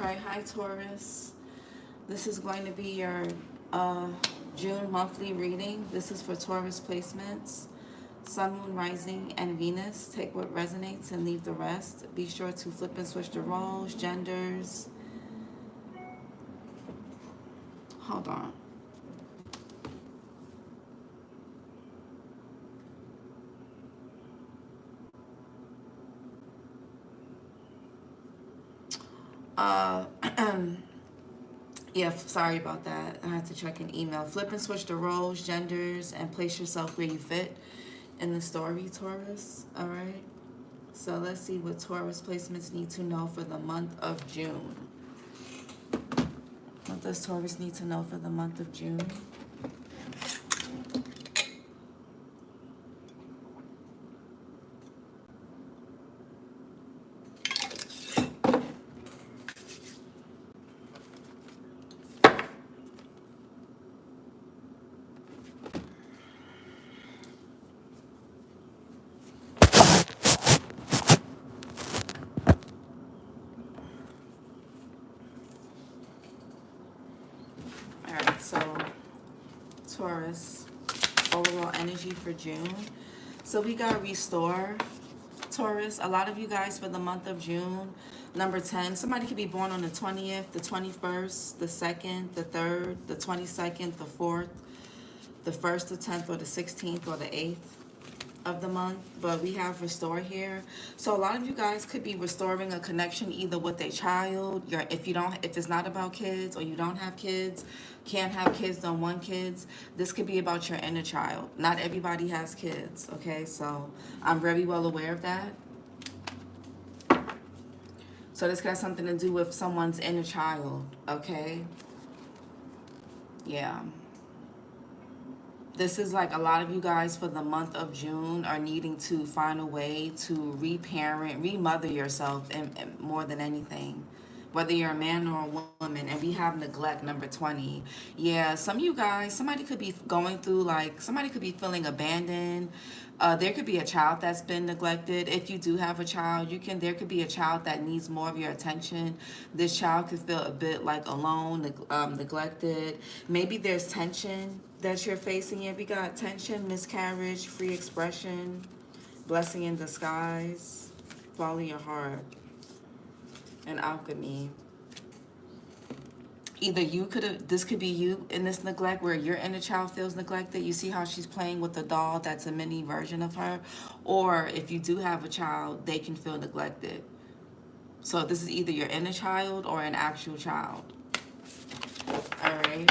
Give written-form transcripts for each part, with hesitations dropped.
Alright, hi Taurus. This is going to be your June monthly reading. This is for Taurus placements. Sun, Moon, Rising, and Venus. Take what resonates and leave the rest. Be sure to flip and switch the roles, genders. Hold on. Yeah, sorry about that. I had to check an email. Flip and switch the roles, genders, and place yourself where you fit in the story, Taurus. All right. So let's see what Taurus placements need to know for the month of June. What does Taurus need to know for the month of June? All right, so Taurus, overall energy for June. So we got restore, Taurus. A lot of you guys for the month of June, number 10, somebody could be born on the 20th, the 21st, the 2nd, the 3rd, the 22nd, the 4th, the 1st, the 10th, or the 16th, or the 8th of the month. But we have restore here. So a lot of you guys could be restoring a connection either with a child, if it's not about kids, or you don't have kids, can't have kids, don't want kids. This could be about your inner child. Not everybody has kids, okay? So I'm very well aware of that. So this got something to do with someone's inner child, okay? Yeah. This is like a lot of you guys for the month of June are needing to find a way to reparent, remother yourself, and more than anything. Whether you're a man or a woman. And we have neglect, number 20. Yeah, some of you guys, somebody could be going through, like, somebody could be feeling abandoned. There could be a child that's been neglected. If you do have a child, there could be a child that needs more of your attention. This child could feel a bit like alone, neglected. Maybe there's tension that you're facing. Yeah, we got tension, miscarriage, free expression, blessing in disguise, follow your heart, and alchemy. Either this could be you in this neglect where your inner child feels neglected. You see how she's playing with the doll that's a mini version of her. Or if you do have a child, they can feel neglected. So this is either your inner child or an actual child. All right.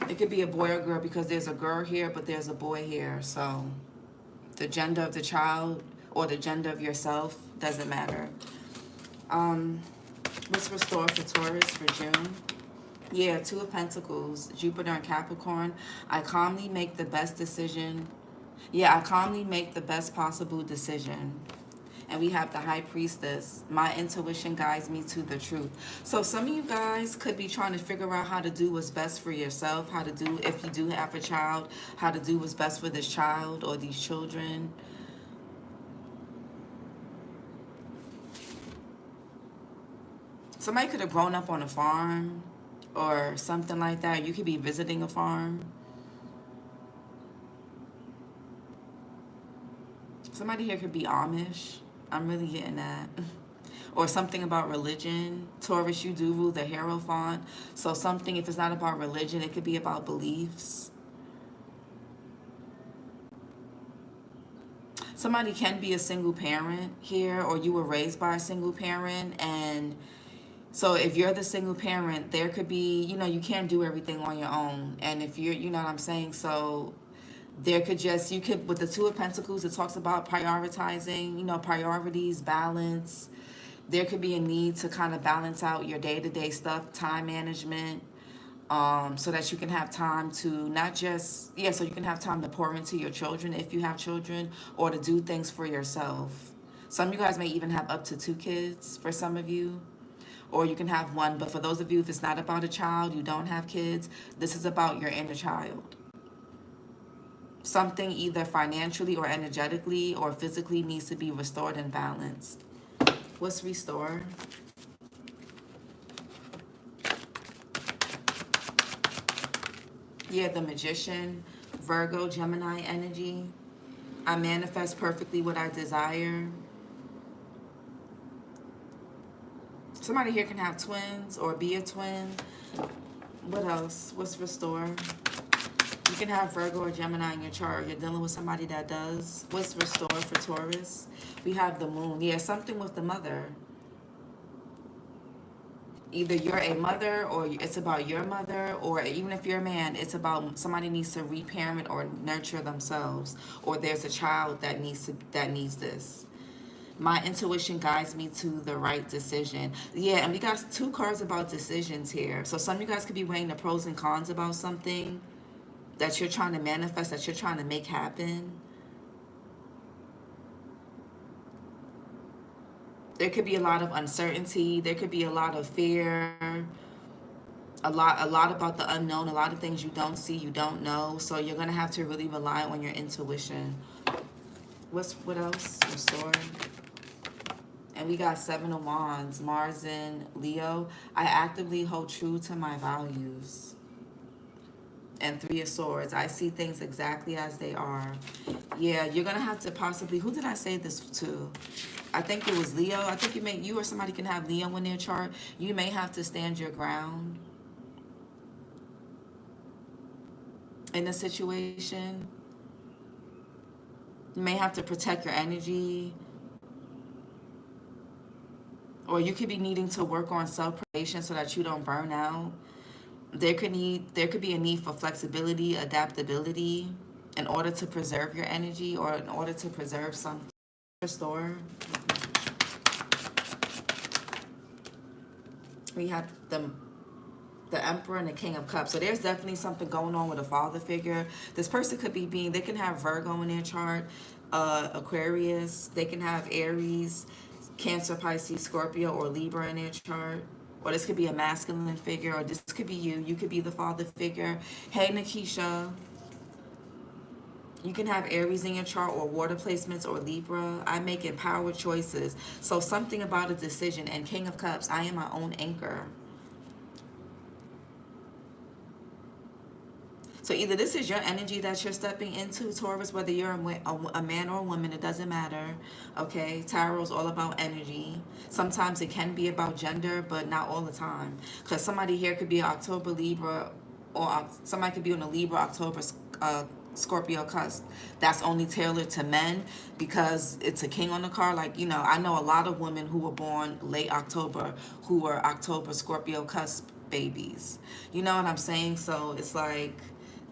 It could be a boy or girl because there's a girl here, but there's a boy here. So the gender of the child or the gender of yourself doesn't matter. What's restore for Taurus for June? Yeah, Two of Pentacles, Jupiter and Capricorn. I calmly make the best decision. Yeah, I calmly make the best possible decision. And we have the High Priestess. My intuition guides me to the truth. So some of you guys could be trying to figure out how to do what's best for yourself, how to do, if you do have a child, how to do what's best for this child or these children. Somebody could have grown up on a farm or something like that. You could be visiting a farm. Somebody here could be Amish. I'm really getting that. Or something about religion. Taurus, you do rule the Hierophant. So something, if it's not about religion, it could be about beliefs. Somebody can be a single parent here, or you were raised by a single parent. And so if you're the single parent, there could be, you can't do everything on your own. And if you're, you know what I'm saying? So there could just, with the Two of Pentacles, it talks about prioritizing, priorities, balance. There could be a need to kind of balance out your day-to-day stuff, time management, so that you can have time to so you can have time to pour into your children if you have children, or to do things for yourself. Some of you guys may even have up to 2 kids for some of you. Or you can have 1, but for those of you, if it's not about a child, you don't have kids, this is about your inner child. Something either financially or energetically or physically needs to be restored and balanced. What's restore? Yeah, the Magician, Virgo, Gemini energy. I manifest perfectly what I desire. Somebody here can have twins or be a twin. What else? What's restore? You can have Virgo or Gemini in your chart. You're dealing with somebody that does. What's restore for Taurus? We have the moon. Yeah, something with the mother. Either you're a mother or it's about your mother, or even if you're a man, it's about somebody needs to reparent or nurture themselves, or there's a child that needs this. My intuition guides me to the right decision. Yeah, and we got two cards about decisions here. So some of you guys could be weighing the pros and cons about something that you're trying to manifest, that you're trying to make happen. There could be a lot of uncertainty. There could be a lot of fear. A lot about the unknown. A lot of things you don't see, you don't know. So you're gonna have to really rely on your intuition. What else? Restore. And we got Seven of Wands, Mars in Leo. I actively hold true to my values. And Three of Swords. I see things exactly as they are. Yeah, you're gonna have to possibly. Who did I say this to? I think it was Leo. I think you or somebody can have Leo in their chart. You may have to stand your ground in a situation. You may have to protect your energy. Or you could be needing to work on self-preservation so that you don't burn out. There could be a need for flexibility, adaptability in order to preserve your energy or in order to preserve something. Restore. We have the Emperor and the King of Cups. So there's definitely something going on with a father figure. This person could be they can have Virgo in their chart, Aquarius. They can have Aries, Cancer, Pisces, Scorpio, or Libra in their chart. Or this could be a masculine figure, or this could be you. You could be the father figure. Hey, Nikisha. You can have Aries in your chart or water placements or Libra. I make empowered choices. So something about a decision. And King of Cups, I am my own anchor. So either this is your energy that you're stepping into, Taurus, whether you're a man or a woman, it doesn't matter, okay? Tarot is all about energy. Sometimes it can be about gender, but not all the time. Because somebody here could be an October Libra, or somebody could be on a Libra, October, Scorpio cusp. That's only tailored to men because it's a king on the card. Like, I know a lot of women who were born late October who were October, Scorpio cusp babies. You know what I'm saying? So it's like,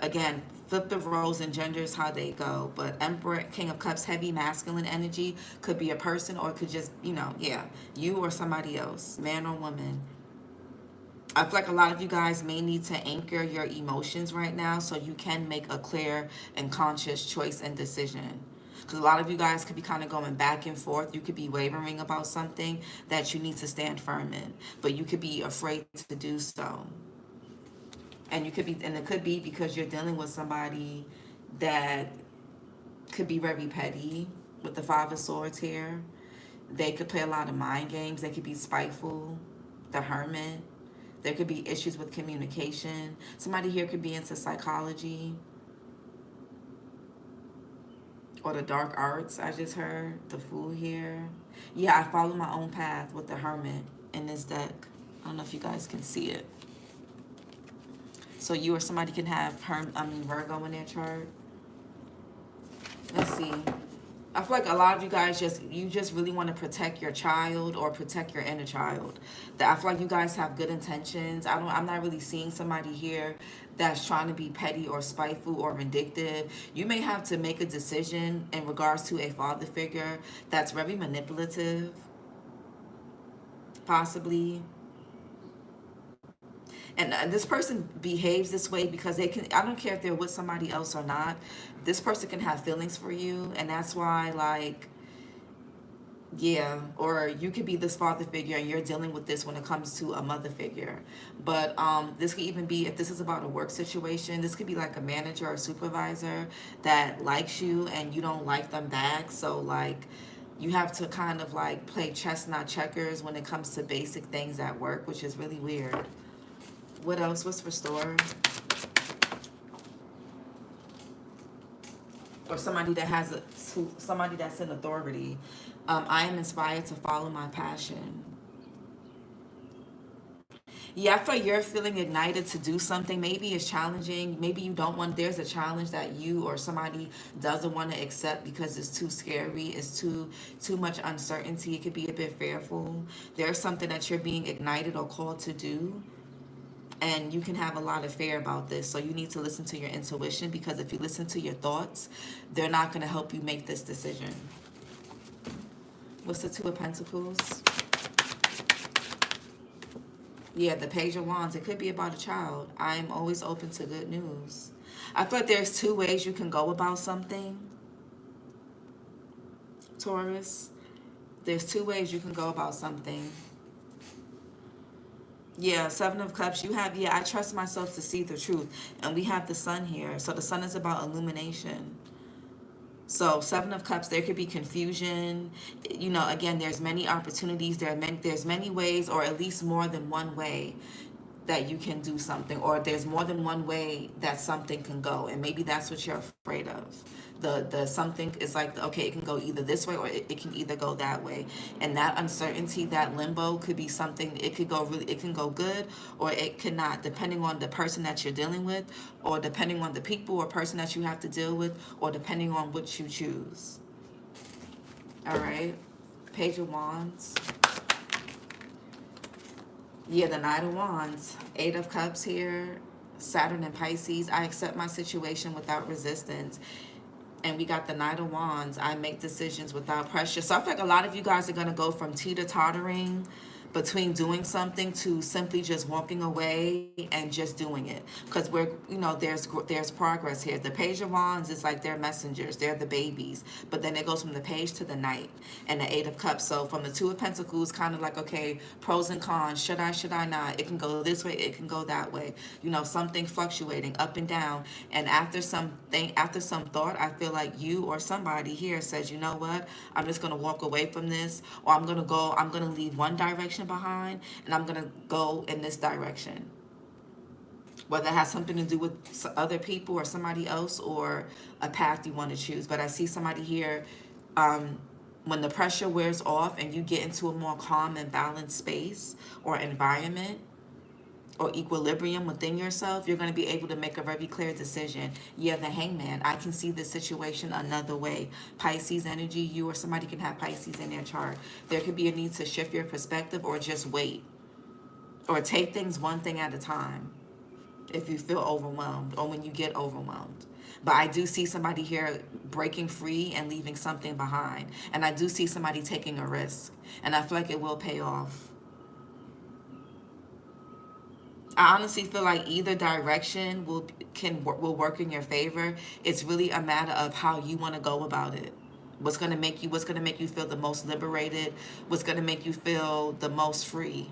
again, flip the roles and genders how they go. But Emperor, King of Cups, heavy masculine energy could be a person, or it could just, you or somebody else, man or woman. I feel like a lot of you guys may need to anchor your emotions right now so you can make a clear and conscious choice and decision. Because a lot of you guys could be kind of going back and forth. You could be wavering about something that you need to stand firm in, but you could be afraid to do so. And it could be because you're dealing with somebody that could be very petty with the Five of Swords here. They could play a lot of mind games. They could be spiteful. The Hermit. There could be issues with communication. Somebody here could be into psychology or the dark arts, I just heard. The Fool here. Yeah, I follow my own path with the Hermit in this deck. I don't know if you guys can see it. So you or somebody can have Virgo in their chart. Let's see. I feel like a lot of you guys just really want to protect your child or protect your inner child. I feel like you guys have good intentions. I'm not really seeing somebody here that's trying to be petty or spiteful or vindictive. You may have to make a decision in regards to a father figure that's very manipulative, possibly. And this person behaves this way because I don't care if they're with somebody else or not, this person can have feelings for you. And that's why, like, Yeah, or you could be this father figure and you're dealing with this when it comes to a mother figure. But this could even be, if this is about a work situation, this could be like a manager or supervisor that likes you and you don't like them back. So like you have to kind of like play chess, not checkers, when it comes to basic things at work, which is really weird. What else? What's for store? Or somebody that has somebody that's in authority. I am inspired to follow my passion. Yeah, I feel like you're feeling ignited to do something. Maybe it's challenging. Maybe you don't want, there's a challenge that you or somebody doesn't want to accept because it's too scary. It's too much uncertainty. It could be a bit fearful. There's something that you're being ignited or called to do. And you can have a lot of fear about this. So you need to listen to your intuition, because if you listen to your thoughts, they're not going to help you make this decision. What's the Two of Pentacles? Yeah, the Page of Wands. It could be about a child. I am always open to good news. I feel like there's two ways you can go about something, Taurus. There's two ways you can go about something. Yeah, Seven of Cups. You have, yeah, I trust myself to see the truth. And we have the Sun here. So the Sun is about illumination. So Seven of Cups, there could be confusion. You know, again, there's many opportunities. There's many ways, or at least more than one way that you can do something, or there's more than one way that something can go, and maybe that's what you're afraid of. The something is like, okay, it can go either this way or it can either go that way, and that uncertainty, that limbo could be something. It could go really, it can go good or it could not, depending on the person that you're dealing with, or depending on the people or person that you have to deal with, or depending on what you choose. All right, Page of Wands. Yeah, the Knight of Wands, Eight of Cups here, Saturn and Pisces. I accept my situation without resistance. And we got the Knight of Wands. I make decisions without pressure. So I feel like a lot of you guys are going to go from teeter-tottering between doing something to simply just walking away and just doing it, because we're, you know, there's progress here. The Page of Wands is like they're messengers, they're the babies, but then it goes from the Page to the Knight and the Eight of Cups. So from the Two of Pentacles, kind of like, okay, pros and cons, should I not, it can go this way, it can go that way, you know, something fluctuating up and down. And after some thought, I feel like you or somebody here says, you know what, I'm just going to walk away from this, or I'm going to leave one direction behind and I'm going to go in this direction. Whether it has something to do with other people or somebody else, or a path you want to choose. But I see somebody here, when the pressure wears off and you get into a more calm and balanced space or environment, or equilibrium within yourself, you're going to be able to make a very clear decision. Yeah, the Hangman. I can see the situation another way. Pisces energy, you or somebody can have Pisces in their chart. There could be a need to shift your perspective, or just wait, or take things one thing at a time if you feel overwhelmed, or when you get overwhelmed. But I do see somebody here breaking free and leaving something behind. And I do see somebody taking a risk. And I feel like it will pay off. I honestly feel like either direction will work in your favor. It's really a matter of how you want to go about it. What's going to make you feel the most liberated? What's going to make you feel the most free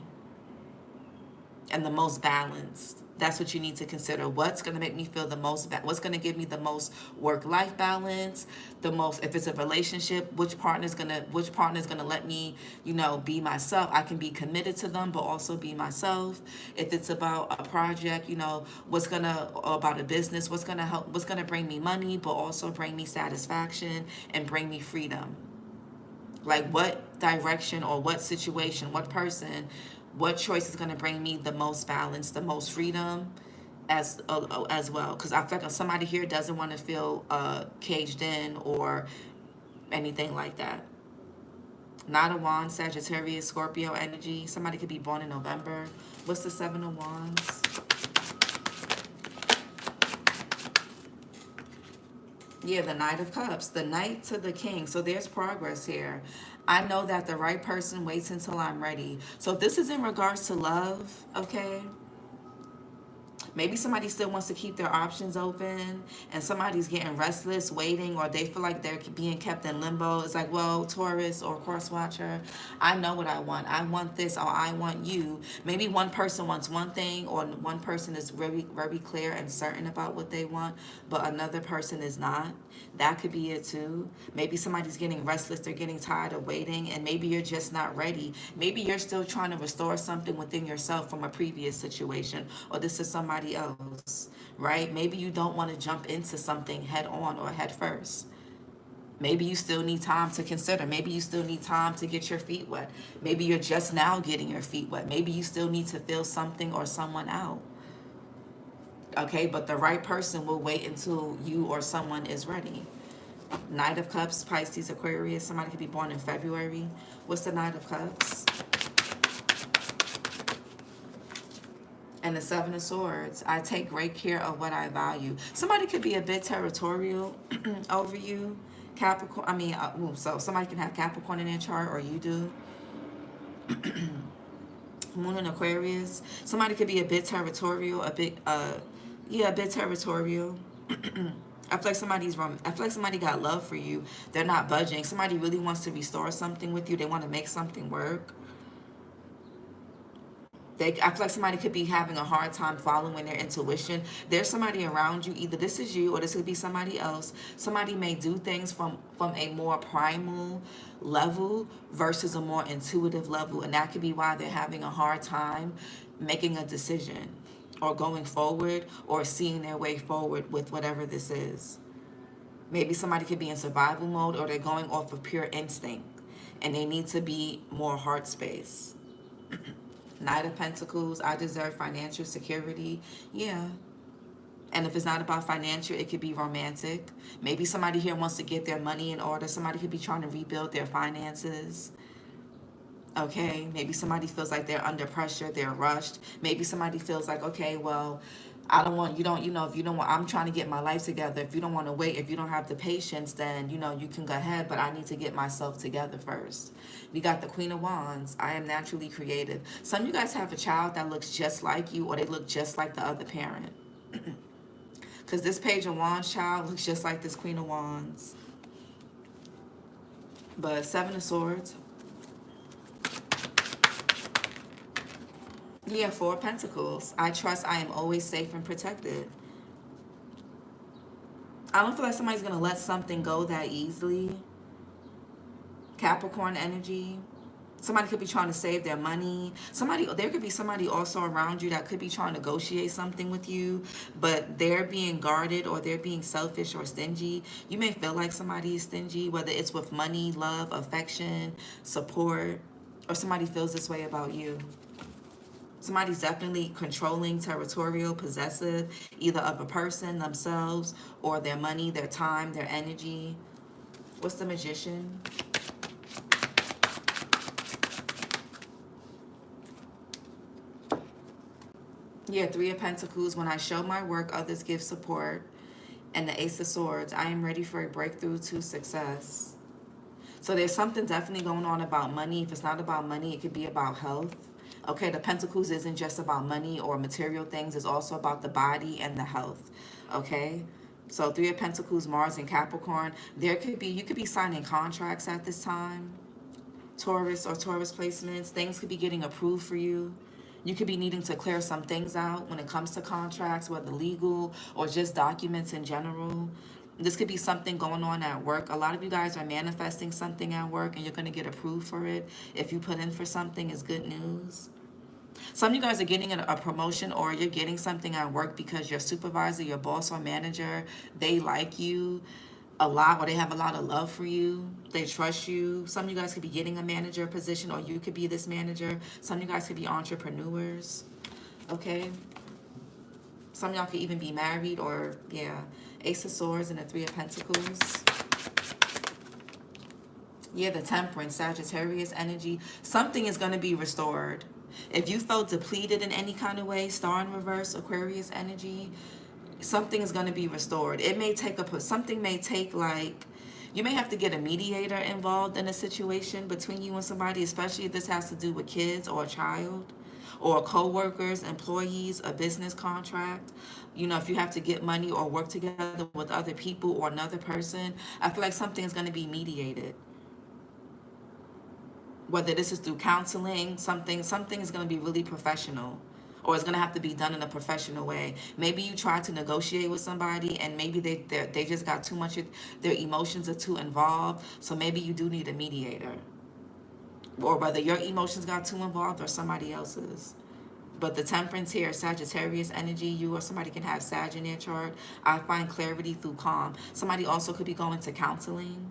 and the most balanced? That's what you need to consider. What's going to make me feel the most, what's going to give me the most work-life balance, the most, if it's a relationship, which partner's going to let me, you know, be myself. I can be committed to them, but also be myself. If it's about a project, you know, about a business, what's going to bring me money, but also bring me satisfaction and bring me freedom. Like what direction or what situation, what person, what choice is going to bring me the most balance, the most freedom as well. Because I feel like somebody here doesn't want to feel caged in or anything like that. Knight of Wands, Sagittarius, Scorpio energy. Somebody could be born in November. What's the Seven of Wands? Yeah, the Knight of Cups, the Knight to the King. So there's progress here. I know that the right person waits until I'm ready. So this is in regards to love, okay? Maybe somebody still wants to keep their options open, and somebody's getting restless, waiting, or they feel like they're being kept in limbo. It's like, well, Taurus or Cross Watcher, I know what I want. I want this, or I want you. Maybe one person wants one thing, or one person is very, very clear and certain about what they want, but another person is not. That could be it too. Maybe somebody's getting restless, they're getting tired of waiting, and maybe you're just not ready. Maybe you're still trying to restore something within yourself from a previous situation, or this is somebody else, right? Maybe you don't want to jump into something head on or head first. Maybe you still need time to consider. Maybe you still need time to get your feet wet. Maybe you're just now getting your feet wet. Maybe you still need to feel something or someone out. Okay, but the right person will wait until you or someone is ready. Knight of Cups, Pisces, Aquarius. Somebody could be born in February. What's the Knight of Cups? And the Seven of Swords. I take great care of what I value. Somebody could be a bit territorial over you. Capricorn, so somebody can have Capricorn in their chart, or you do. Moon in Aquarius. Somebody could be a bit territorial, a bit territorial. I feel like somebody got love for you. They're not budging. Somebody really wants to restore something with you. They want to make something work. I feel like somebody could be having a hard time following their intuition. There's somebody around you. Either this is you or this could be somebody else. Somebody may do things from a more primal level versus a more intuitive level. And that could be why they're having a hard time making a decision or going forward or seeing their way forward with whatever this is. Maybe somebody could be in survival mode, or they're going off of pure instinct and they need to be more heart space. Knight of Pentacles, I deserve financial security. Yeah. And if it's not about financial, it could be romantic. Maybe somebody here wants to get their money in order. Somebody could be trying to rebuild their finances. Okay, maybe somebody feels like they're under pressure, they're rushed. Maybe somebody feels like, okay, well, if you don't want, I'm trying to get my life together. If you don't want to wait, if you don't have the patience, then, you can go ahead, but I need to get myself together first. We got the Queen of Wands. I am naturally creative. Some of you guys have a child that looks just like you, or they look just like the other parent. Because this Page of Wands child looks just like this Queen of Wands. But Seven of Swords. Yeah, Four of Pentacles. I trust I am always safe and protected. I don't feel like somebody's going to let something go that easily. Capricorn energy. Somebody could be trying to save their money. There could be somebody also around you that could be trying to negotiate something with you, but they're being guarded, or they're being selfish or stingy. You may feel like somebody is stingy, whether it's with money, love, affection, support, or somebody feels this way about you. Somebody's definitely controlling, territorial, possessive, either of a person, themselves, or their money, their time, their energy. What's the Magician? Yeah, Three of Pentacles. When I show my work, others give support. And the Ace of Swords. I am ready for a breakthrough to success. So there's something definitely going on about money. If it's not about money, it could be about health. Okay, the Pentacles isn't just about money or material things. It's also about the body and the health. Okay, so Three of Pentacles, Mars and Capricorn. You could be signing contracts at this time. Taurus or Taurus placements. Things could be getting approved for you. You could be needing to clear some things out when it comes to contracts, whether legal or just documents in general. This could be something going on at work. A lot of you guys are manifesting something at work, and you're going to get approved for it. If you put in for something, it's good news. Some of you guys are getting a promotion, or you're getting something at work because your supervisor, your boss or manager, they like you a lot, or they have a lot of love for you. They trust you. Some of you guys could be getting a manager position, or you could be this manager. Some of you guys could be entrepreneurs. Okay. Some of y'all could even be married, or, yeah. Ace of Swords and the Three of Pentacles. Yeah, the Temperance, Sagittarius energy. Something is going to be restored. If you felt depleted in any kind of way, Star in reverse, Aquarius energy, something is going to be restored. It may take you may have to get a mediator involved in a situation between you and somebody, especially if this has to do with kids or a child. or co-workers, employees, a business contract. You know, if you have to get money or work together with other people or another person, I feel like something is going to be mediated. Whether this is through counseling, something is going to be really professional, or it's going to have to be done in a professional way. Maybe you try to negotiate with somebody and maybe they just got too much, their emotions are too involved, so maybe you do need a mediator, or whether your emotions got too involved or somebody else's. But the temperance here, Sagittarius energy, you or somebody can have Sag in their chart. I find clarity through calm. Somebody also could be going to counseling.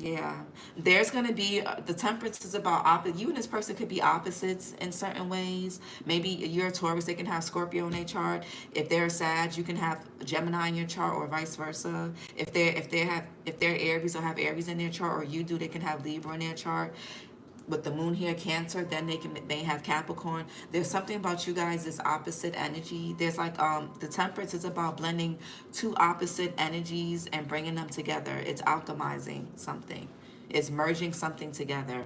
Yeah, there's gonna be the temperance is about opposite. You and this person could be opposites in certain ways. Maybe you're a Taurus, they can have Scorpio in their chart. If they're a Sag, you can have Gemini in your chart, or vice versa. If they're Aries or have Aries in their chart, or you do, they can have Libra in their chart. With the moon here, Cancer, then they have Capricorn. There's something about you guys, this opposite energy. There's like the temperance is about blending two opposite energies and bringing them together. It's alchemizing something. It's merging something together.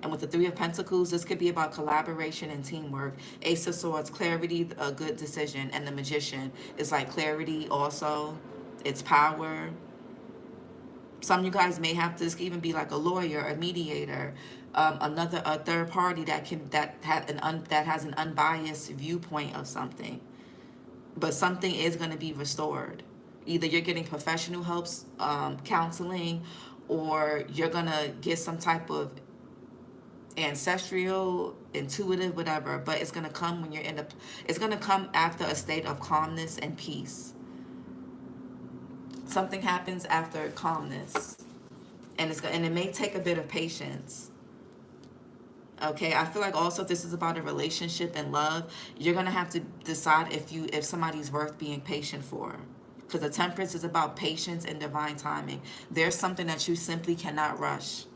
And with the Three of Pentacles, this could be about collaboration and teamwork. Ace of Swords, clarity, a good decision. And the Magician is like clarity also. It's power. Some of you guys may have to, this could even be like a lawyer, a mediator, a third party that has an unbiased viewpoint of something. But something is going to be restored. Either you're getting professional helps, counseling, or you're going to get some type of ancestral, intuitive, whatever. But it's going to come when it's going to come after a state of calmness and peace. Something happens after calmness, and it may take a bit of patience. Okay, I feel like also if this is about a relationship and love, you're gonna have to decide if somebody's worth being patient for, because the temperance is about patience and divine timing. There's something that you simply cannot rush.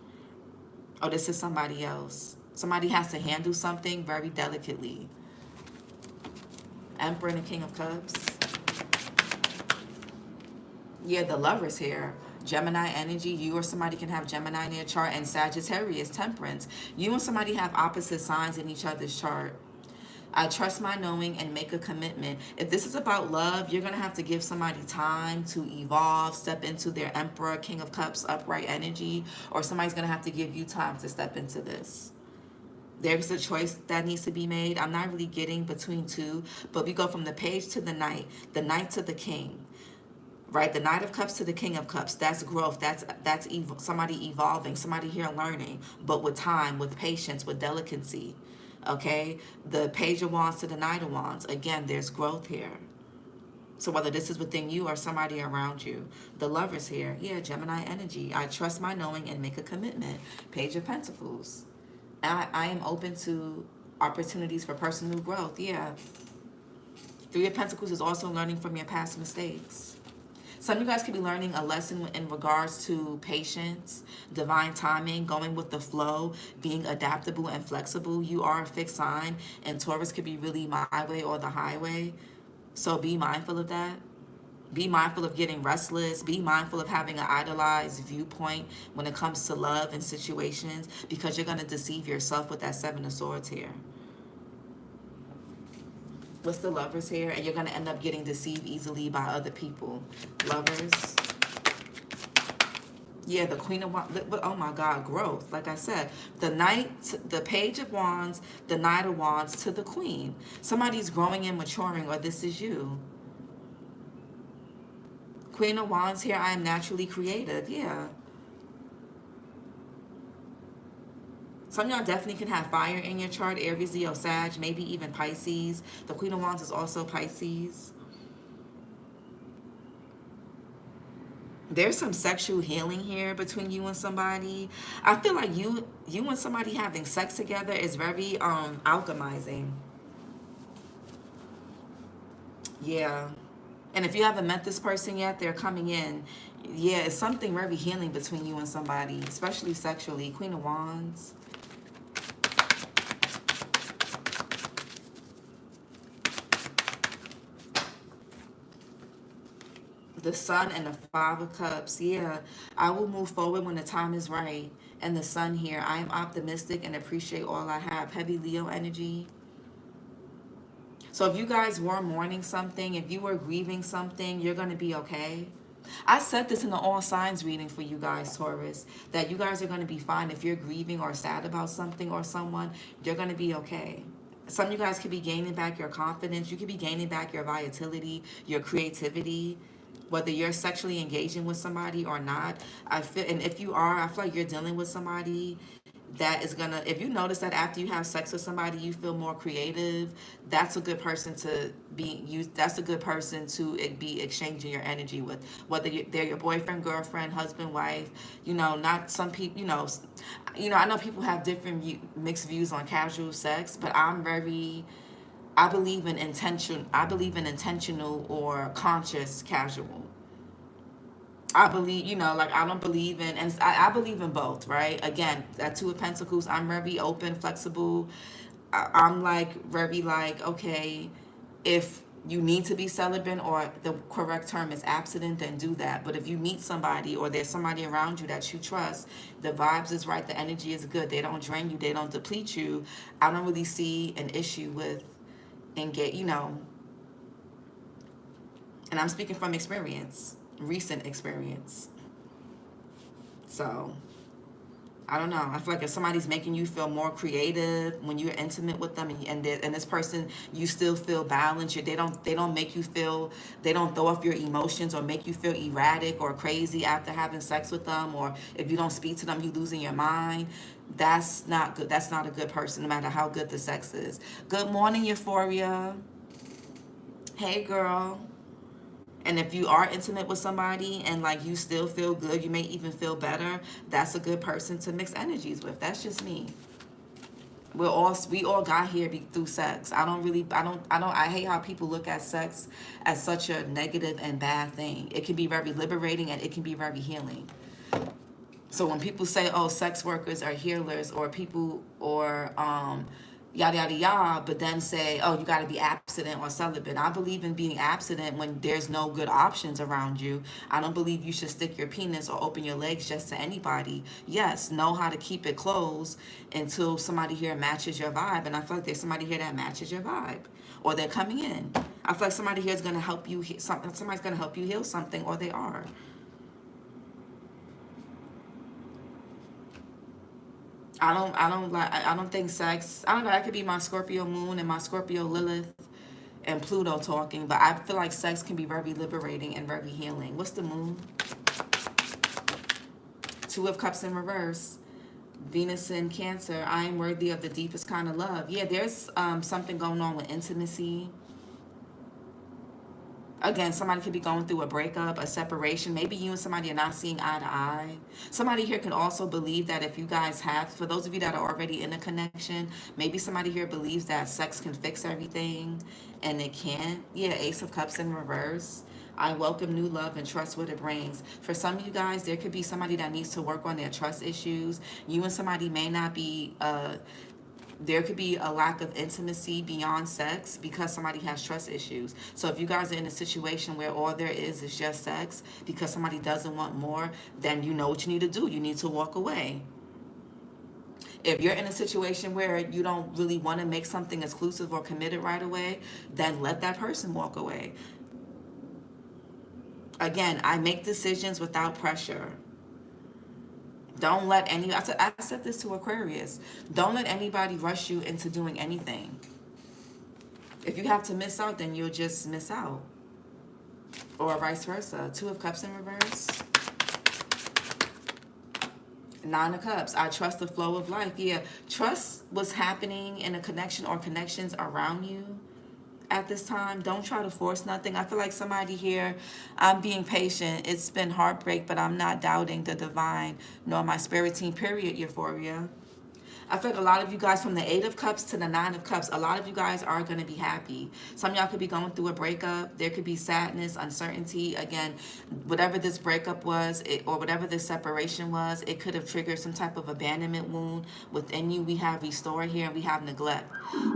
Oh, this is somebody else. Somebody has to handle something very delicately. Emperor and the King of Cups. Yeah, the Lovers here. Gemini energy, you or somebody can have Gemini in their chart, and Sagittarius, temperance. You and somebody have opposite signs in each other's chart. I trust my knowing and make a commitment. If this is about love, you're going to have to give somebody time to evolve, step into their Emperor, King of Cups, upright energy, or somebody's going to have to give you time to step into this. There's a choice that needs to be made. I'm not really getting between two, but we go from the Page to the Knight to the King. Right, the Knight of Cups to the King of Cups. That's growth. That's somebody evolving, somebody here learning, but with time, with patience, with delicacy. Okay, the Page of Wands to the Knight of Wands. Again, there's growth here. So whether this is within you or somebody around you, the Lovers here. Yeah, Gemini energy. I trust my knowing and make a commitment. Page of Pentacles. I am open to opportunities for personal growth. Yeah. Three of Pentacles is also learning from your past mistakes. Some of you guys could be learning a lesson in regards to patience, divine timing, going with the flow, being adaptable and flexible. You are a fixed sign, and Taurus could be really my way or the highway. So be mindful of that. Be mindful of getting restless. Be mindful of having an idolized viewpoint when it comes to love and situations, because you're going to deceive yourself with that Seven of Swords here. What's the Lovers here? And you're going to end up getting deceived easily by other people. Lovers. Yeah, the Queen of Wands. Oh my God, growth. Like I said, the Page of Wands, the Knight of Wands to the Queen. Somebody's growing and maturing, or this is you. Queen of Wands here, I am naturally creative. Yeah. Some of y'all definitely can have fire in your chart. Aries, Leo, Sag, maybe even Pisces. The Queen of Wands is also Pisces. There's some sexual healing here between you and somebody. I feel like you and somebody having sex together is very alchemizing. Yeah. And if you haven't met this person yet, they're coming in. Yeah, it's something very healing between you and somebody, especially sexually. Queen of Wands. The Sun and the Five of Cups. Yeah, I will move forward when the time is right. And the Sun here. I am optimistic and appreciate all I have. Heavy Leo energy. So if you guys were mourning something, if you were grieving something, you're going to be okay. I said this in the all signs reading for you guys, Taurus, that you guys are going to be fine. If you're grieving or sad about something or someone, you're going to be okay. Some of you guys could be gaining back your confidence. You could be gaining back your vitality, your creativity, whether you're sexually engaging with somebody or not. I feel, and if you are, I feel like you're dealing with somebody that is gonna, if you notice that after you have sex with somebody you feel more creative, that's a good person to be used, that's a good person to be exchanging your energy with, whether they're your boyfriend, girlfriend, husband, wife. Not some people, I know people have different mixed views on casual sex, but I believe in intentional or conscious casual. I believe, like I don't believe in, and I believe in both, right? Again, that Two of Pentacles, I'm very open, flexible. I'm like very like, okay, if you need to be celibate or the correct term is abstinent, then do that. But if you meet somebody or there's somebody around you that you trust, the vibes is right, the energy is good, they don't drain you, they don't deplete you, I don't really see an issue with and I'm speaking from experience, recent experience. So I don't know. I feel like if somebody's making you feel more creative when you're intimate with them, and this person, you still feel balanced. They don't make you feel, they don't throw off your emotions or make you feel erratic or crazy after having sex with them, or if you don't speak to them, you losing your mind. That's not good. That's not a good person, no matter how good the sex is. Good morning, Euphoria. Hey, girl. And if you are intimate with somebody and like you still feel good, you may even feel better, that's a good person to mix energies with. That's just me. We all got here through sex. I hate how people look at sex as such a negative and bad thing. It can be very liberating and it can be very healing. So when people say, oh, sex workers are healers, or people, or yada yada yada, but then say, oh, you got to be abstinent or celibate. I believe in being abstinent when there's no good options around you. I don't believe you should stick your penis or open your legs just to anybody. Yes, know how to keep it closed until somebody here matches your vibe. And I feel like there's somebody here that matches your vibe, or they're coming in. I feel like somebody here is going to help you. Somebody's going to help you heal something, or they are. I don't think sex, I don't know, that could be my Scorpio moon and my Scorpio Lilith and Pluto talking, but I feel like sex can be very liberating and very healing. What's the moon? Two of Cups in reverse. Venus in Cancer. I am worthy of the deepest kind of love. Yeah, there's something going on with intimacy. Again, somebody could be going through a breakup, a separation. Maybe you and somebody are not seeing eye to eye. Somebody here can also believe that if you guys have, for those of you that are already in a connection, maybe somebody here believes that sex can fix everything, and it can't. Yeah, Ace of Cups in reverse. I welcome new love and trust what it brings. For some of you guys, there could be somebody that needs to work on their trust issues. You and somebody may not be there could be a lack of intimacy beyond sex because somebody has trust issues. So if you guys are in a situation where all there is just sex because somebody doesn't want more, then you know what you need to do. You need to walk away. If you're in a situation where you don't really want to make something exclusive or committed right away, then let that person walk away. Again, I make decisions without pressure. Don't let I said this to Aquarius. Don't let anybody rush you into doing anything. If you have to miss out, then you'll just miss out. Or vice versa. Two of Cups in reverse. Nine of Cups. I trust the flow of life. Yeah, trust what's happening in a connection or connections around you at this time. Don't try to force nothing. I feel like somebody here, I'm being patient. It's been heartbreak, but I'm not doubting the divine nor my spirit team, period, Euphoria. I feel like a lot of you guys, from the Eight of Cups to the Nine of Cups, a lot of you guys are going to be happy. Some of y'all could be going through a breakup. There could be sadness, uncertainty. Again, whatever this breakup was, or whatever this separation was, it could have triggered some type of abandonment wound within you. We have restore here, and we have neglect.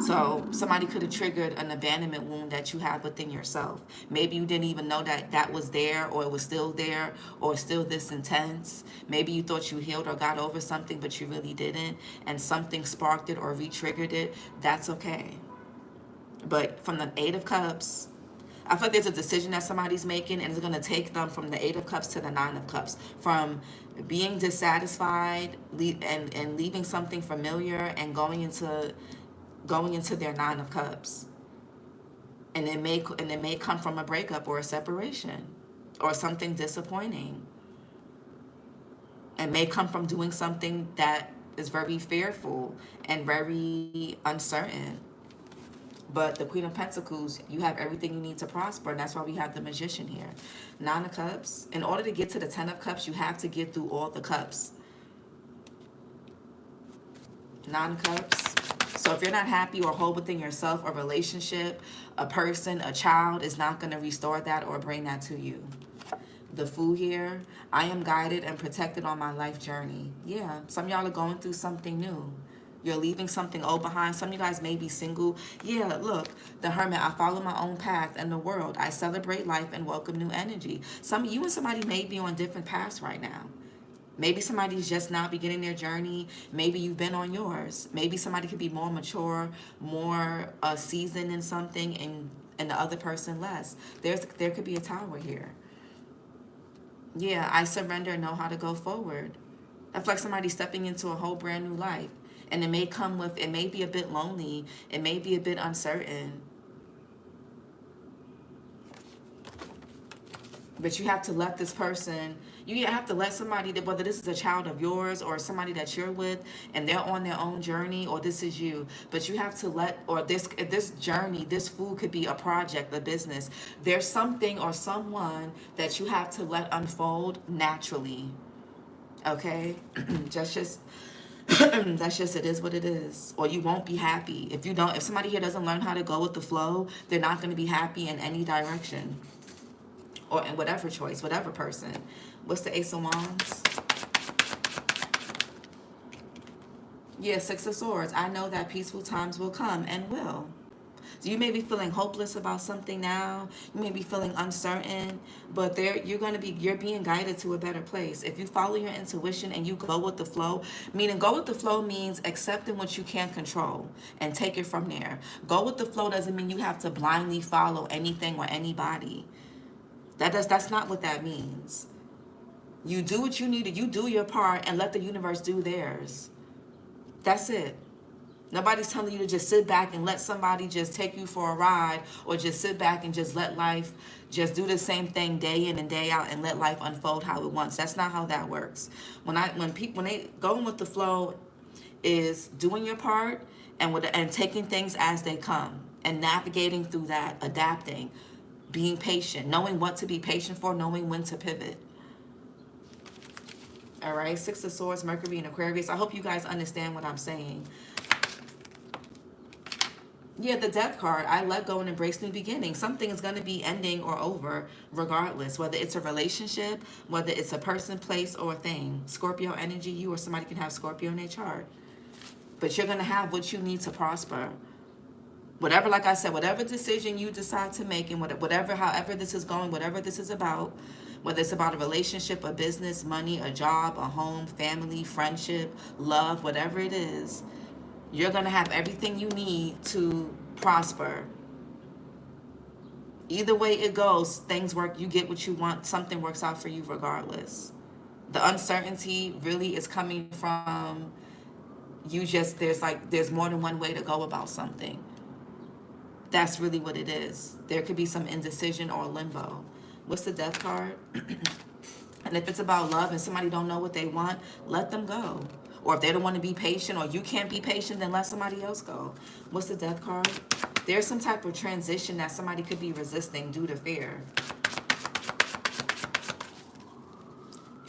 So somebody could have triggered an abandonment wound that you have within yourself. Maybe you didn't even know that that was there, or it was still there, or still this intense. Maybe you thought you healed or got over something, but you really didn't, and something sparked it or re-triggered it. That's okay. But from the Eight of Cups, I feel like there's a decision that somebody's making, and it's going to take them from the Eight of Cups to the Nine of Cups, from being dissatisfied and leaving something familiar and going into their Nine of Cups. And it may come from a breakup or a separation or something disappointing. It may come from doing something that is very fearful and very uncertain. But the Queen of Pentacles, you have everything you need to prosper, and that's why we have the Magician here. Nine of Cups. In order to get to the Ten of Cups, you have to get through all the cups. Nine of Cups. So if you're not happy or whole within yourself, a relationship, a person, a child is not going to restore that or bring that to you. The Fool here. I am guided and protected on my life journey. Yeah, some of y'all are going through something new. You're leaving something old behind. Some of you guys may be single. Yeah, look, the Hermit. I follow my own path in the world. I celebrate life and welcome new energy. Some of you and somebody may be on different paths right now. Maybe somebody's just now beginning their journey. Maybe you've been on yours. Maybe somebody could be more mature, more seasoned in something, and the other person less. There could be a Tower here. Yeah, I surrender and know how to go forward. I feel like somebody's stepping into a whole brand new life. And it may come with, it may be a bit lonely. It may be a bit uncertain. But you have to let this person, you have to let somebody, that whether this is a child of yours or somebody that you're with and they're on their own journey, or this is you, but you have to let, or this journey, this Fool could be a project, a business. There's something or someone that you have to let unfold naturally. Okay? That's just it is what it is. Or you won't be happy. If somebody here doesn't learn how to go with the flow, they're not going to be happy in any direction. Or in whatever choice, whatever person. What's the Ace of Wands? Yeah, Six of Swords. I know that peaceful times will come and will. So you may be feeling hopeless about something now. You may be feeling uncertain, but you're being guided to a better place. If you follow your intuition and you go with the flow, meaning go with the flow means accepting what you can't control and take it from there. Go with the flow doesn't mean you have to blindly follow anything or anybody. That's not what that means. You do what you need to. You do your part and let the universe do theirs. That's it. Nobody's telling you to just sit back and let somebody just take you for a ride, or just sit back and just let life just do the same thing day in and day out and let life unfold how it wants. That's not how that works. When they going with the flow is doing your part and taking things as they come and navigating through that, adapting, being patient, knowing what to be patient for, knowing when to pivot. All right, Six of Swords, Mercury and Aquarius. I hope you guys understand what I'm saying. Yeah, the Death card. I let go and embrace new beginnings. Something is going to be ending or over regardless, whether it's a relationship, whether it's a person, place, or thing. Scorpio energy, you or somebody can have Scorpio in their chart. But you're going to have what you need to prosper. Whatever, like I said, whatever decision you decide to make, and however this is going, whatever this is about, whether it's about a relationship, a business, money, a job, a home, family, friendship, love, whatever it is, you're going to have everything you need to prosper. Either way it goes, things work, you get what you want, something works out for you regardless. The uncertainty really is coming from there's more than one way to go about something. That's really what it is. There could be some indecision or limbo. What's the Death card? And if it's about love and somebody don't know what they want, let them go. Or if they don't want to be patient, or you can't be patient, then let somebody else go. What's the Death card? There's some type of transition that somebody could be resisting due to fear.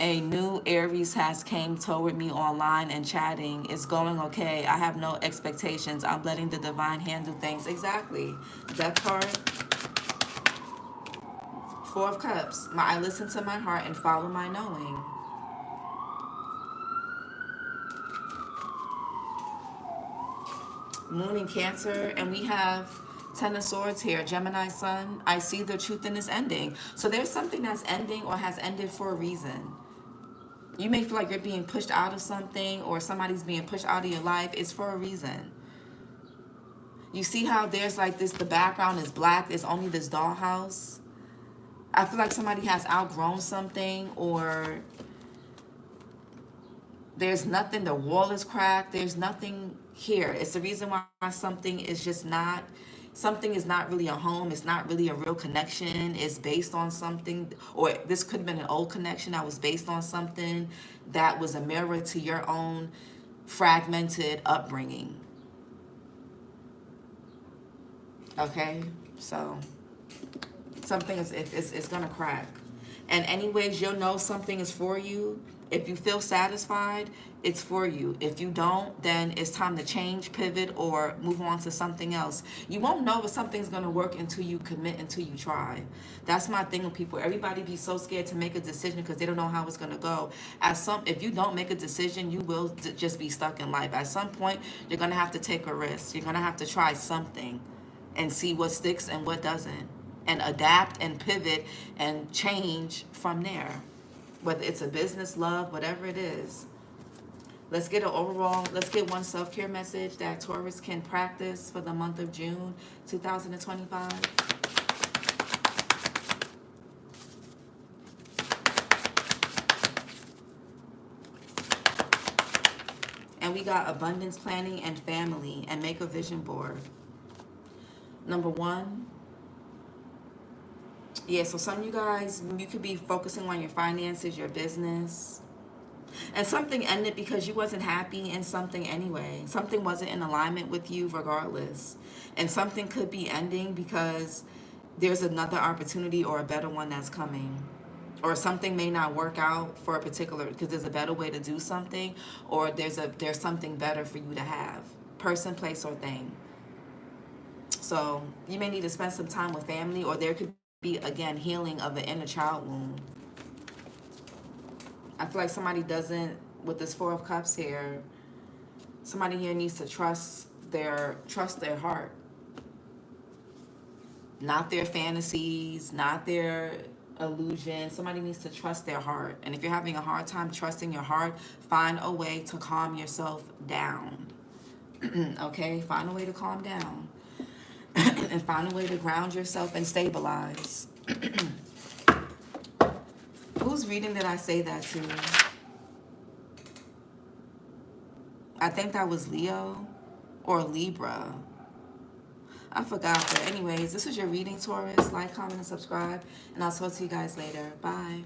A new Aries has came toward me online and chatting. It's going okay. I have no expectations. I'm letting the divine handle things. Exactly. Death card. Four of Cups. I listen to my heart and follow my knowing. Moon in Cancer, and we have Ten of Swords here. Gemini Sun. I see the truth in this ending. So there's something that's ending or has ended for a reason. You may feel like you're being pushed out of something or somebody's being pushed out of your life. It's for a reason. You see how there's like this, the background is black. There's only this dollhouse. I feel like somebody has outgrown something, or there's nothing, the wall is cracked. There's nothing here. It's the reason why something is just not, something is not really a home. It's not really a real connection. It's based on something, or this could have been an old connection that was based on something that was a mirror to your own fragmented upbringing. Okay, so something is it's gonna crack, and anyways, you'll know something is for you. If you feel satisfied, it's for you. If you don't, then it's time to change, pivot, or move on to something else. You won't know if something's gonna work until you commit, until you try. That's my thing with people. Everybody be so scared to make a decision because they don't know how it's gonna go. If you don't make a decision, you will just be stuck in life. At some point, you're gonna have to take a risk. You're gonna have to try something and see what sticks and what doesn't, and adapt and pivot and change from there. Whether it's a business, love, whatever it is. Let's get one self-care message that Taurus can practice for the month of June 2025. And we got abundance planning and family, and make a vision board. Number one, yeah, so some of you guys, you could be focusing on your finances, your business. And something ended because you wasn't happy in something anyway. Something wasn't in alignment with you regardless. And something could be ending because there's another opportunity or a better one that's coming. Or something may not work out for a particular, because there's a better way to do something, or there's something better for you to have. Person, place, or thing. So you may need to spend some time with family, or there could be, again, healing of the inner child wound. I feel like somebody doesn't, with this Four of Cups here, somebody here needs to trust their heart. Not their fantasies, not their illusions. Somebody needs to trust their heart. And if you're having a hard time trusting your heart, find a way to calm yourself down. Okay? Find a way to calm down. And find a way to ground yourself and stabilize. Whose reading did I say that to? I think that was Leo or Libra. I forgot. But anyways, this was your reading, Taurus. Like, comment, and subscribe. And I'll talk to you guys later. Bye.